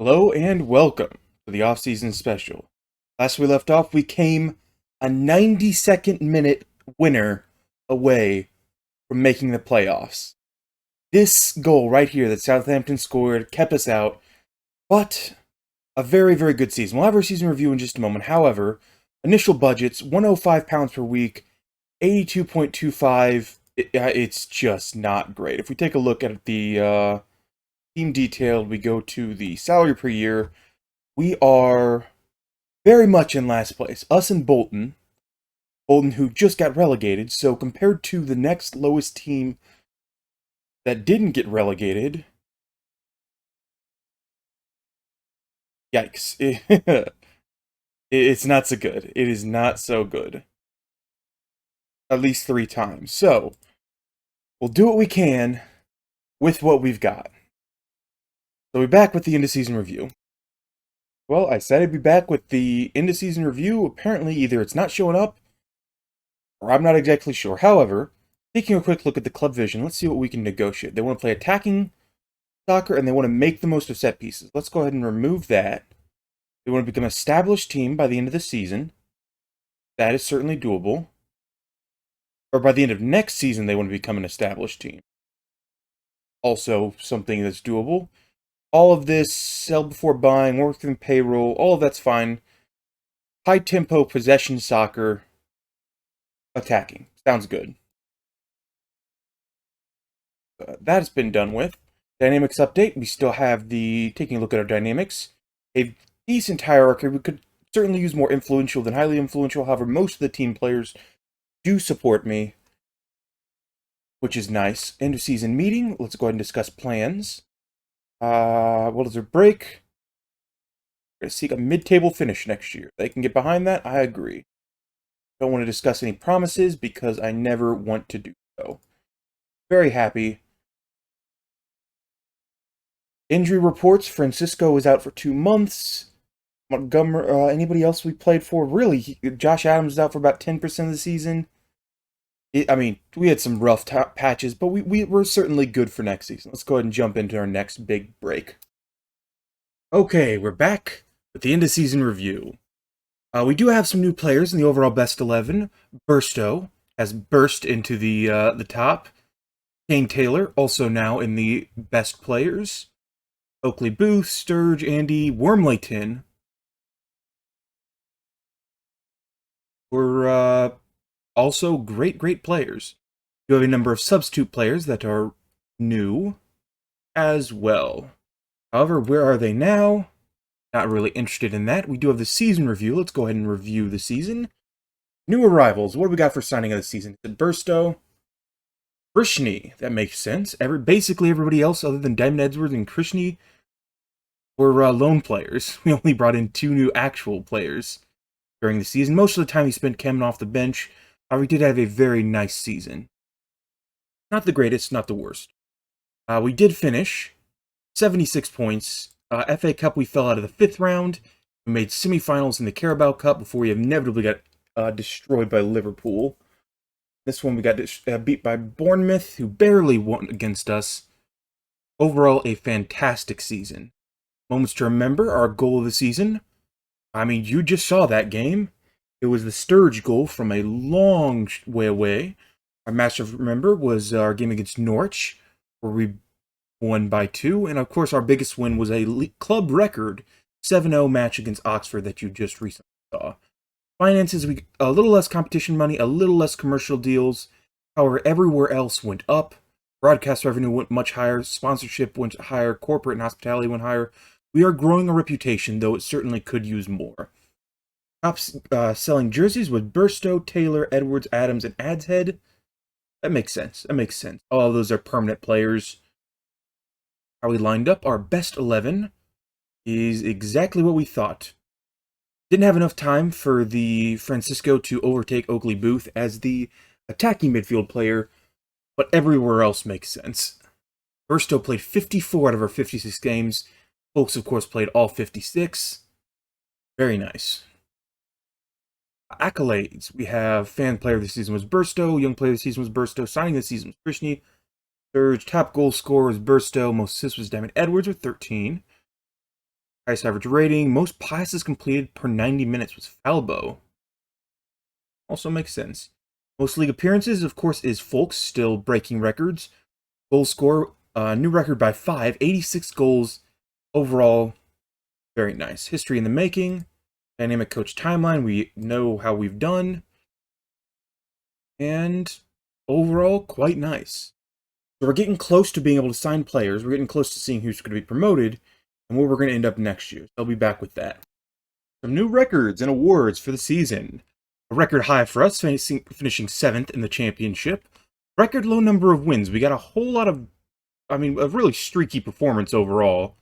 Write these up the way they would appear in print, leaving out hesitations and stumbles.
Hello and welcome to the Offseason special. Last we left off, we came a 92nd minute winner away from making the playoffs. This goal right here that Southampton scored kept us out, but a very, very good season. We'll have our season review in just a moment. However, initial budgets, £105 per week, 82.25. It's just not great. If we take a look at the team detailed, we go to the salary per year. We are very much in last place. Us and Bolton. Bolton, who just got relegated. So compared to the next lowest team that didn't get relegated, yikes. It's not so good. It is not so good. At least 3 times. So, we'll do what we can with what we've got. So we're back with the end-of-season review. Well, I said I'd be back with the end-of-season review. Apparently, either it's not showing up, or I'm not exactly sure. However, taking a quick look at the club vision, let's see what we can negotiate. They want to play attacking soccer, and they want to make the most of set pieces. Let's go ahead and remove that. They want to become an established team by the end of the season. That is certainly doable. Or by the end of next season, they want to become an established team. Also, something that's doable. All of this, sell before buying, work within payroll, all of that's fine. High tempo, possession soccer, attacking. Sounds good. That has been done with. Dynamics update, we still have taking a look at our dynamics. A decent hierarchy. We could certainly use more influential than highly influential. However, most of the team players do support me, which is nice. End of season meeting. Let's go ahead and discuss plans. What is their break? We're going to seek a mid-table finish next year. They can get behind that, I agree. Don't want to discuss any promises because I never want to do so. Very happy. Injury reports, Francisco is out for 2 months. Montgomery, anybody else we played for? Really, Josh Adams is out for about 10% of the season. We had some rough patches, but we were certainly good for next season. Let's go ahead and jump into our next big break. Okay, we're back with the end-of-season review. We do have some new players in the overall best 11. Burstow has burst into the top. Kane Taylor, also now in the best players. Oakley Booth, Sturge, Andy, Wormleyton were also great players. You have a number of substitute players that are new as well. However, where are they now? Not really interested in that. We do have the season review. Let's go ahead and review the season. New arrivals. What do we got for signing of the season? Is it Burstow? Krishny. That makes sense. Basically, everybody else other than Diamond Edwards and Krishny were loan players. We only brought in 2 new actual players during the season. Most of the time he spent coming off the bench. We did have a very nice season. Not the greatest, not the worst. We did finish 76 points. FA Cup, we fell out of the 5th round. We made semifinals in the Carabao Cup before we inevitably got destroyed by Liverpool. This one we got beat by Bournemouth, who barely won against us. Overall, a fantastic season. Moments to remember, our goal of the season. You just saw that game. It was the Sturge goal from a long way away. Our match to remember was our game against Norwich, where we won by 2. And of course, our biggest win was a club record 7-0 match against Oxford that you just recently saw. Finances, a little less competition money, a little less commercial deals. However, everywhere else went up. Broadcast revenue went much higher. Sponsorship went higher. Corporate and hospitality went higher. We are growing a reputation, though it certainly could use more. Top selling jerseys with Burstow, Taylor, Edwards, Adams, and Adshead. That makes sense. All of those are permanent players. How we lined up, our best 11 is exactly what we thought. Didn't have enough time for the Francisco to overtake Oakley Booth as the attacking midfield player, but everywhere else makes sense. Burstow played 54 out of our 56 games. Folks, of course, played all 56. Very nice. Accolades. We have fan player of the season was Burstow, young player of the season was Burstow, signing of the season was Krishny, Sturge, top goal scorer was Burstow, most assists was Diamond Edwards with 13. Highest average rating, most passes completed per 90 minutes was Falbo. Also makes sense. Most league appearances, of course, is Folks, still breaking records. Goal score, new record by 5, 86 goals overall. Very nice. History in the making. Dynamic coach timeline, we know how we've done. And overall, quite nice. So we're getting close to being able to sign players. We're getting close to seeing who's going to be promoted and where we're going to end up next year. I'll be back with that. Some new records and awards for the season. A record high for us, finishing 7th in the championship. Record low number of wins. We got a whole lot of, a really streaky performance overall.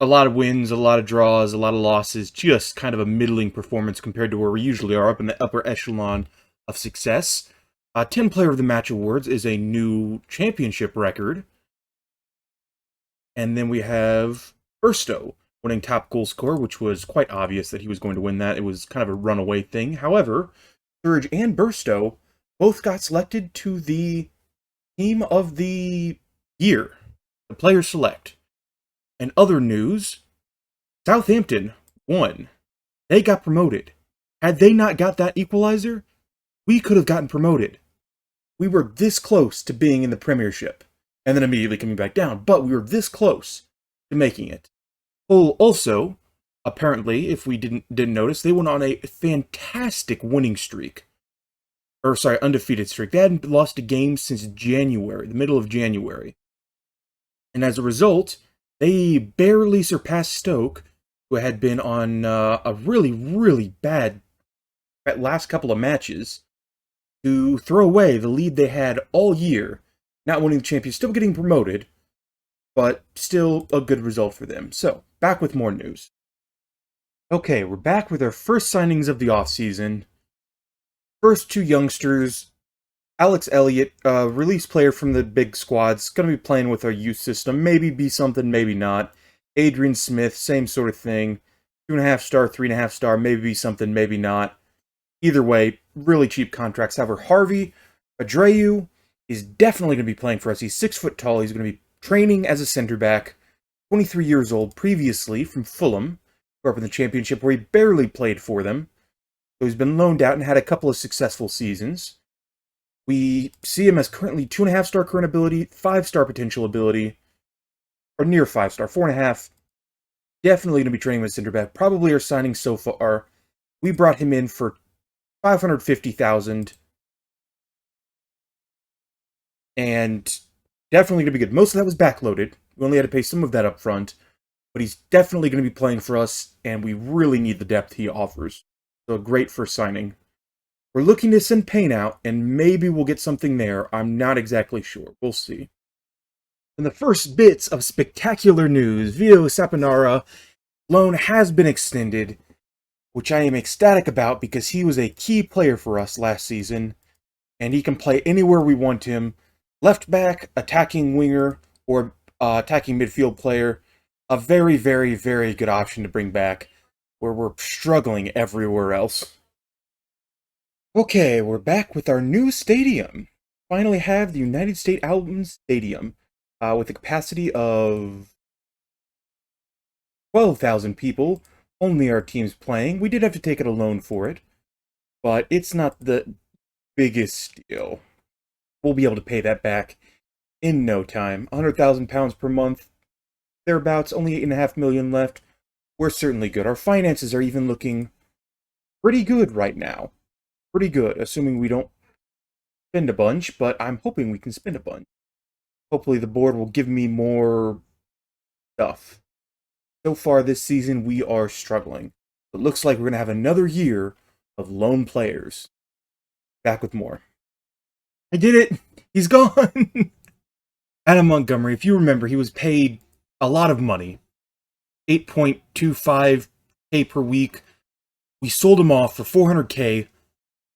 A lot of wins, a lot of draws, a lot of losses. Just kind of a middling performance compared to where we usually are, up in the upper echelon of success. 10 Player of the Match awards is a new championship record. And then we have Burstow winning top goal scorer, which was quite obvious that he was going to win that. It was kind of a runaway thing. However, Surge and Burstow both got selected to the Team of the Year, the Player Select. And other news, Southampton won. They got promoted. Had they not got that equalizer, we could have gotten promoted. We were this close to being in the Premiership, and then immediately coming back down, but we were this close to making it. Hull also, apparently, if we didn't notice, they went on a fantastic winning streak. Undefeated streak. They hadn't lost a game since January, the middle of January. And as a result, they barely surpassed Stoke, who had been on a really, really bad last couple of matches, to throw away the lead they had all year, not winning the championship, still getting promoted, but still a good result for them. So, back with more news. Okay, we're back with our first signings of the offseason. First two youngsters, Alex Elliott, release player from the big squads, going to be playing with our youth system, maybe be something, maybe not. Adrian Smith, same sort of thing, 2.5 star, 3.5 star, maybe be something, maybe not. Either way, really cheap contracts. However, Harvey Abreu is definitely going to be playing for us. He's 6 foot tall. He's going to be training as a center back. 23 years old, previously from Fulham, grew up in the Championship where he barely played for them. So he's been loaned out and had a couple of successful seasons. We see him as currently 2.5 star current ability, 5 star potential ability, or near 5 star, 4.5. Definitely going to be training with center back. Probably our signing so far. We brought him in for $550,000, and definitely going to be good. Most of that was backloaded. We only had to pay some of that up front, but he's definitely going to be playing for us, and we really need the depth he offers. So a great first signing. We're looking to send Payne out, and maybe we'll get something there. I'm not exactly sure. We'll see. In the first bits of spectacular news, Vito Saponara loan has been extended, which I am ecstatic about because he was a key player for us last season, and he can play anywhere we want him. Left back, attacking winger, or attacking midfield player. A very, very, very good option to bring back, where we're struggling everywhere else. Okay, we're back with our new stadium. Finally have the United States Album Stadium, with a capacity of 12,000 people. Only our team's playing. We did have to take it a loan for it, but it's not the biggest deal. We'll be able to pay that back in no time. £100,000 per month, thereabouts, only $8.5 million left. We're certainly good. Our finances are even looking pretty good right now. Pretty good, assuming we don't spend a bunch, but I'm hoping we can spend a bunch. Hopefully the board will give me more stuff. So far this season, we are struggling. It looks like we're going to have another year of lone players. Back with more. I did it! He's gone! Adam Montgomery, if you remember, he was paid a lot of money. $8.25K per week. We sold him off for $400K,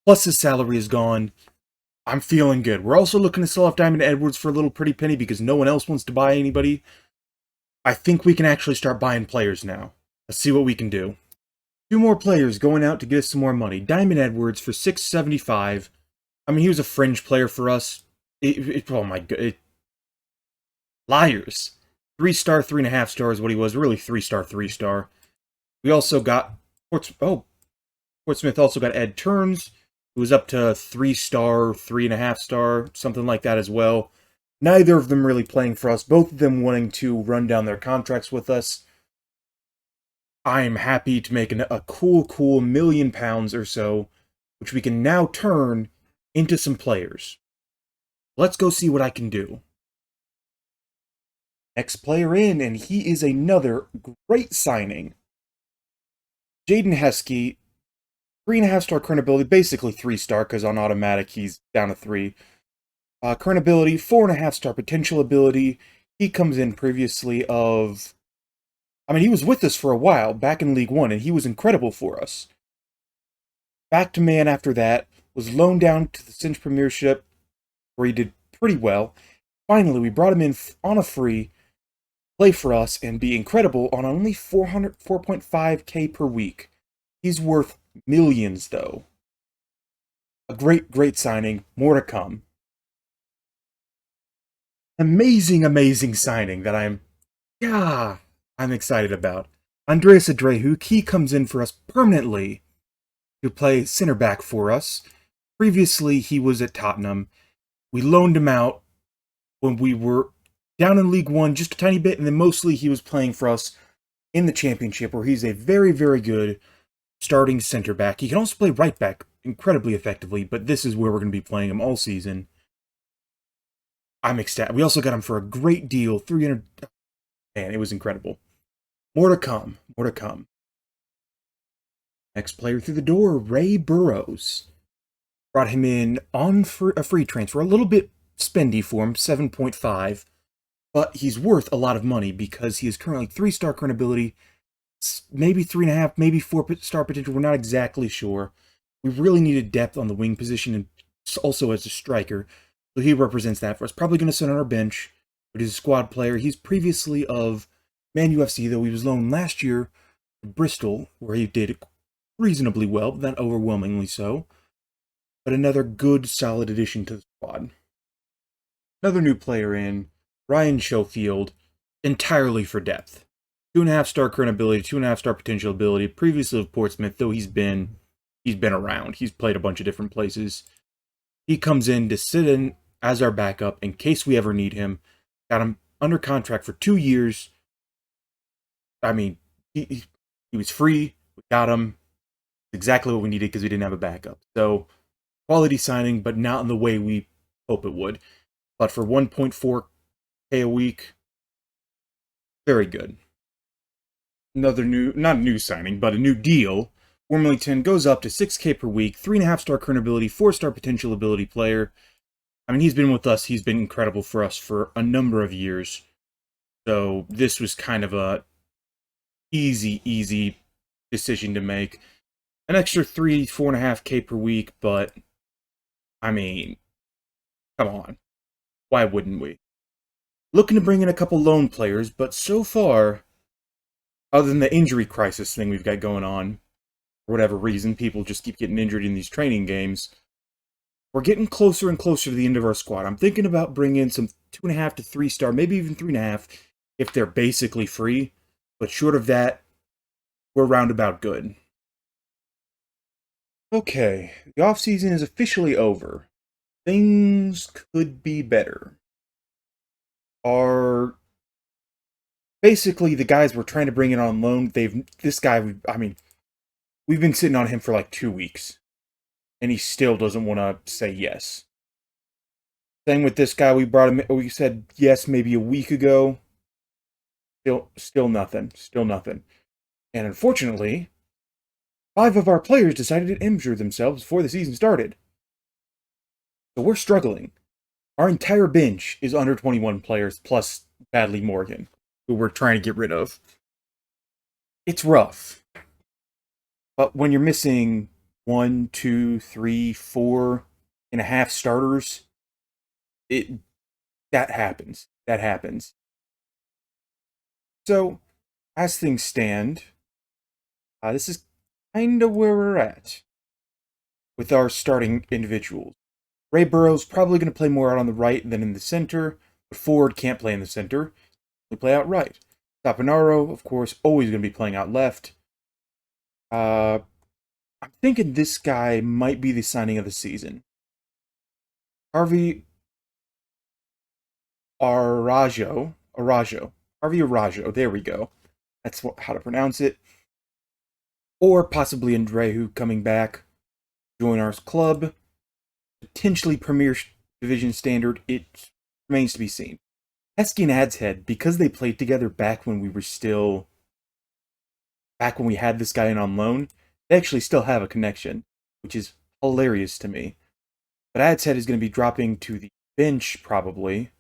plus his salary is gone. I'm feeling good. We're also looking to sell off Diamond Edwards for a little pretty penny because no one else wants to buy anybody. I think we can actually start buying players now. Let's see what we can do. 2 more players going out to get us some more money. Diamond Edwards for $675. I mean, he was a fringe player for us. Oh my god. Liars. 3-star, 3.5 stars, what he was. Really 3-star, 3-star. We also got Portsmouth also got Ed Turns, who was up to 3-star, 3.5-star, something like that as well. Neither of them really playing for us, both of them wanting to run down their contracts with us. I am happy to make a cool £1,000,000 or so, which we can now turn into some players. Let's go see what I can do. Next player in, and he is another great signing. Jaden Heskey, 3.5-star current ability, basically 3-star, because on automatic he's down to 3. Current ability, 4.5-star potential ability. He comes in previously of... he was with us for a while, back in League 1, and he was incredible for us. Back to man after that, was loaned down to the Cinch Premiership, where he did pretty well. Finally, we brought him in on a free, play for us, and be incredible on only 4.5k per week. He's worth millions, though. A great signing. More to come. Amazing signing that I'm excited about. Andreas Adrehu, he comes in for us permanently to play center back for us. Previously, he was at Tottenham. We loaned him out when we were down in League 1 just a tiny bit, and then mostly he was playing for us in the Championship, where he's a very good starting center back. He can also play right back incredibly effectively, but this is where we're going to be playing him all season. I'm ecstatic. We also got him for a great deal, 300. Man, it was incredible. More to come. Next player through the door, Ray Burrows. Brought him in on a free transfer, a little bit spendy for him, 7.5, but he's worth a lot of money because he is currently 3-star current ability, maybe 3.5, maybe 4-star potential. We're not exactly sure. We really needed depth on the wing position and also as a striker, so he represents that for us. Probably going to sit on our bench, but he's a squad player. He's previously of Man UFC, though he was loaned last year to Bristol, where he did reasonably well, but not overwhelmingly so. But another good, solid addition to the squad. Another new player in, Ryan Schofield, entirely for depth. 2.5-star current ability, 2.5-star potential ability. Previously of Portsmouth, though he's been around. He's played a bunch of different places. He comes in to sit in as our backup in case we ever need him. Got him under contract for 2 years. He was free. We got him. Exactly what we needed because we didn't have a backup. So, quality signing, but not in the way we hope it would. But for 1.4k a week, very good. Another not a new signing, but a new deal. Wormlington goes up to 6k per week, 3.5-star current ability, 4-star potential ability player. He's been with us. He's been incredible for us for a number of years. So this was kind of a easy decision to make. An extra 4.5k per week, but come on. Why wouldn't we? Looking to bring in a couple loan players, but so far, other than the injury crisis thing we've got going on, for whatever reason, people just keep getting injured in these training games, we're getting closer and closer to the end of our squad. I'm thinking about bringing in some 2.5 to 3-star, maybe even 3.5, if they're basically free, but short of that, we're roundabout good. Okay, the offseason is officially over. Things could be better. Basically the guys we're trying to bring in on loan, we've been sitting on him for like 2 weeks, and he still doesn't want to say yes. Same with this guy, we said yes maybe a week ago. Still nothing. And unfortunately, 5 of our players decided to injure themselves before the season started. So we're struggling. Our entire bench is under 21 players, plus Badley Morgan, who we're trying to get rid of. It's rough. But when you're missing 1, 2, 3, 4.5 starters, that happens. So, as things stand, this is kind of where we're at with our starting individuals. Ray Burrows probably going to play more out on the right than in the center, but forward can't play in the center. play out right. Tapanaro, of course, always going to be playing out left. I'm thinking this guy might be the signing of the season. Harvey Harvey Arajo, there we go. That's how to pronounce it. Or possibly Andreu coming back, join our club. Potentially Premier Division standard, it remains to be seen. Heskey and Adshead, because they played together back when we had this guy in on loan, they actually still have a connection, which is hilarious to me. But Adshead is going to be dropping to the bench, probably.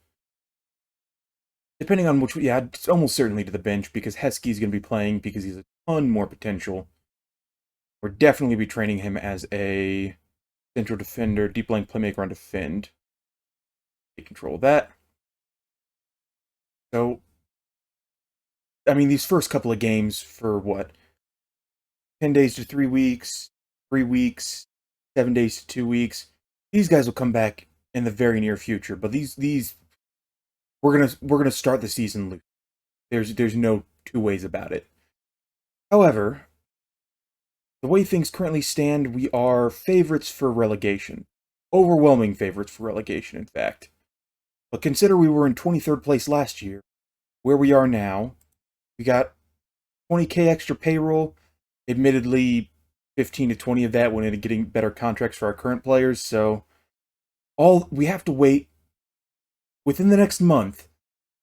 Depending on it's almost certainly to the bench, because Heskey is going to be playing because he's a ton more potential. We're definitely be training him as a central defender, deep lane playmaker on defend. Take control of that. So, I mean, these first couple of games for what? 10 days to 3 weeks, 3 weeks, 7 days to 2 weeks. These guys will come back in the very near future, but these we're gonna start the season loose. There's no two ways about it. However, the way things currently stand, we are favorites for relegation. Overwhelming favorites for relegation, in fact. But consider we were in 23rd place last year. Where we are now, we got 20K extra payroll. Admittedly, 15 to 20 of that went into getting better contracts for our current players, so we have to wait within the next month.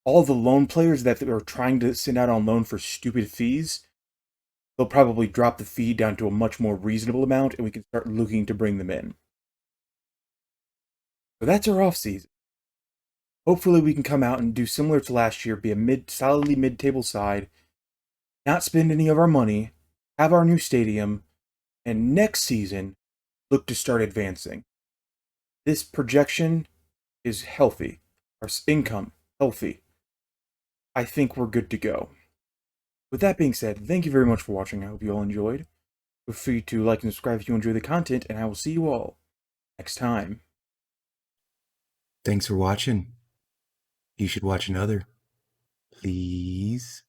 All the loan players that are trying to send out on loan for stupid fees, they'll probably drop the fee down to a much more reasonable amount, and we can start looking to bring them in. So that's our off-season. Hopefully we can come out and do similar to last year, be a solidly mid-table side, not spend any of our money, have our new stadium, and next season, look to start advancing. This projection is healthy. Our income, healthy. I think we're good to go. With that being said, thank you very much for watching. I hope you all enjoyed. Feel free to like and subscribe if you enjoy the content, and I will see you all next time. Thanks for watching. You should watch another. Please.